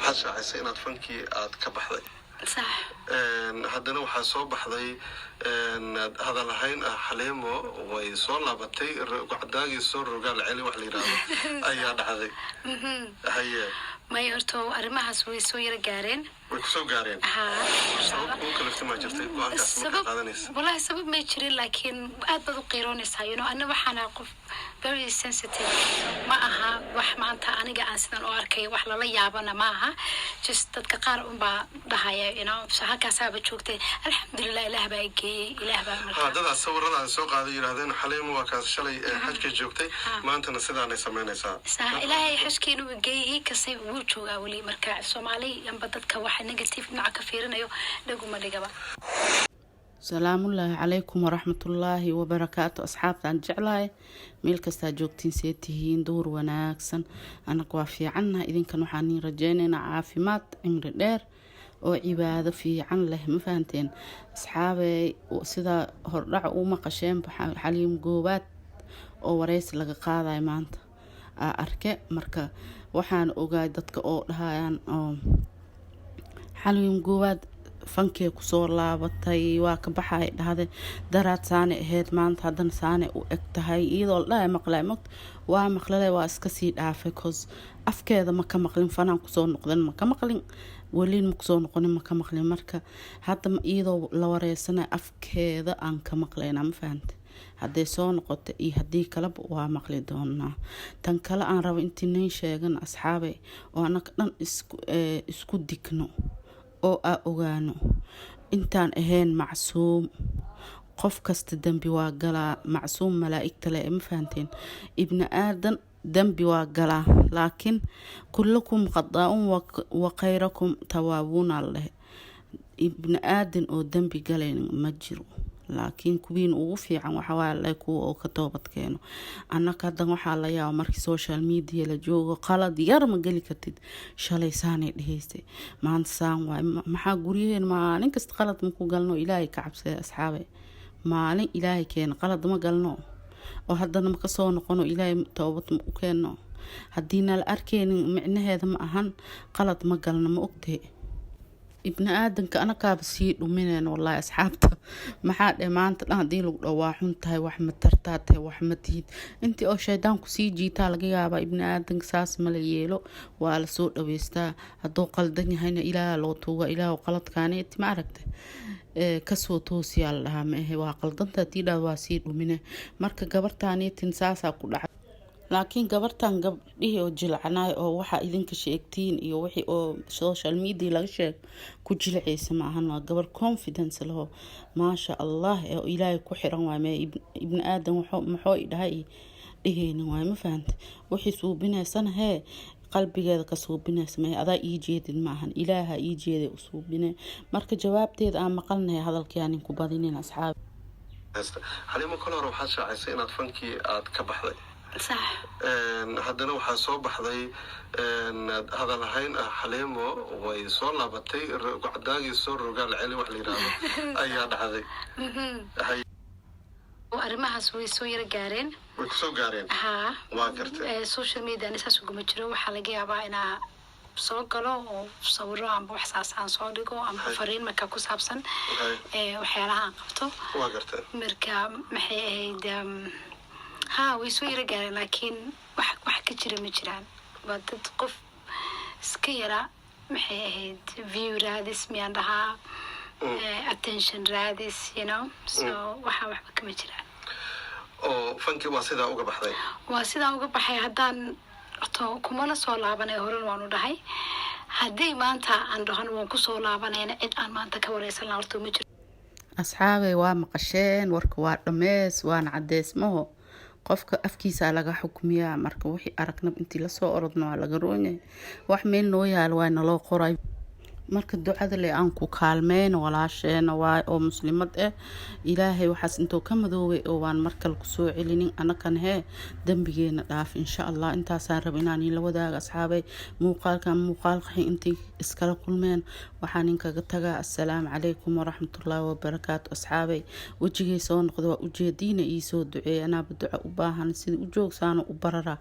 waxaad shaacisay inaad fankii aad ka baxday صح haddana waxaa soo baxday hadal ahayn ah Xaliimo way soo laabatay gacdaagii soo rogaal celi wax la yiraahdo ayaa dhacday haye ما يرتو أرماها way soo yara gaareen way ku soo gaareen sabab ku kala tima jirtay go'aankaas ma qaadanaysa wallahi sabab ma jirin laakiin aad bad u qiiroonaysaa ana waxaan qof very sensitive ma aha wax maanta aniga aan sidan u arkay wax la yaabana ma aha just dadka qaar un baa dhahaya halkaasaaba joogtay alxamdulillah ilaah baa geeyay ilaah baa markaa dad sawirada aan soo qaaday yiraahdeen Xaliimo waa kaas shalay xajka joogtay maantana sidaan ay sameynaysaa ilaahay xajkiinu geeyay kasay wuu joogaa wali markaa Soomaali amba dadka waxa negative dhinaca ka fiirinayo dhaguma dhigaba السلام الله عليكم ورحمة الله وبركاته أصحابنا جعلاي ميل كستا جوجتين سيتهين دور وناكسن أنا قوافي عنا إذن كانوا حانين رجينينا عافيمات عمر دير وعبادة في عن له مفانتين أصحابي وسيدا هرع ومقشين حليم قوبات وريس لغا قاضاي مانت أركي مركا وحان أوغاي دادك هايان حليم قوبات fankee ku soo laabatay waa ka baxay dhahday daraad saane ahayd maanta hadan saane u eg tahay iyadoo la maqlay waa maqlay waa iska sii dhaafay cause afkeeda ma ka maqlin fanaan ku soo noqdan ma ka maqlin waliin ma ku soo noqonin ma ka maqlin marka hadda iyadoo la wareysana afkeeda aan ka maqlayna ma fahantay hadday soo noqoto iyo haddii kaleba waa maqli doonaa tan kale aan rabo intii nin sheegan asxaabay oo anaka dhan isku digno oo ogaano intaan ahayn macsuum qof kasta dambi waa galaa macsuum malaa'igta leh ma fahanteen ibn aadan dambi waa galaa laakiin kullukum qadaa'un wa khayrukum tawaabun allah ibn aadan oo dambi galeen ma jiro laakiin kuwiin ugu fiican waxa waa la kuwa oo ka toobad keeno annaka hadan waxa la yaabo markii social media la joogo qalad yar ma gali kartid shalay saanay dhahaystay maanta saan waay maxaa guriyeen maalin kasta qalad ma ku galno ilaahay ka cabsay asxaabe maalin ilaahay keen qalad ma galno oo hadana ma ka soo noqono ilaahay toobad ma u keeno hadiina la arkeen micnaheeda ma ahan qalad ma galno ma ogtay ابن آدم كأنا كابسي ومنين والله أصحابته ما حد ما أنت لا دين لو واحد تهي وحمد ترتاته وحمد تيد أنت أو شيطان كسي جيتا لقي أبا ابن آدم ساس مليلو وعلى سوق ويستا هدو قلدني هنا إلى لوتو إلى وقلت كانت ما عرفت كسو توسي الله ما هي وقلدنت تيدا واسيد ومنه مرك قبرتاني تنساسا كل laakiin gabartan gabdhihii oo jilcanay oo waxa idinka sheegtiin iyo wixii oo social media laga sheeg ku jilceysa ma ahan waa gabar confidence leh ma sha Allah ee ilaahay ku xiran waa ibn aadan wuxuu dhahay dhiheen waa ma fahant wixii suubinaysan hee qalbigeeda ka suubinaysa ma adaa ii jeedin ma ahan ilaaha ii jeeday u suubinay marka jawaabteeda aan maqalnahay hadalkii ku badinin asxaab Xaliimo kale waxaad shaacisay inaad fankii aad ka baxday صح haddana waxaa soo baxday hadal ahayn ah Xaliimo way soo laabatay gacdaagii soo rogaal celi wax la yiraahdo ayaa dhacday arrimahaas way soo yara gaareen way ku soo gaareen waa gartay social media nisaas ugu jiro waxa laga yaabaa inaa soo galo oo sawiro amba wax saasaan soo dhigo amba fariin marka ku saabsan waxyaalaha aan qabto waa gartay marka maxay ahayd way soo yara gaareen laakiin wax ka jira ma jiraan waa dad qof iska yara maxay ahayd view raadis miyaan dhahaa attention raadis so waxba kama jiraan oo fankii waa sidaa uga baxday waa sidaa uga baxay haddaan kuma la soo laabanay horan waanu dhahay haddii maanta aan dhahan waan ku soo laabanayna cid aan maanta ka wareysan lahaa horta ma jiro asxaabay waa maqasheen warka waa dhameys waana cadeysmaho qofka afkiisa laga xukmiyaa marka wixii aragnab intii la soo orodno laga roonay wax meel noo yaal waa naloo qoray marka ducada le aan ku kaalmeen walaasheena waa oo muslimad ah ilaahay waxaas intuu ka madoobay oo waan markal ku soo celinin anakan dambigeena dhaaf insha Allah intaasaan rab inaan la wadaaga asxaabay muuqaalka intii iskala kulmeen waxaan inkaga tagaa assalaamu calaykum waraxmatullaahi wabarakaatu asxaabay wajigay soo noqdo waa ujeediina ii soo duceeyana duco u baahan sidii u joogsaano u barara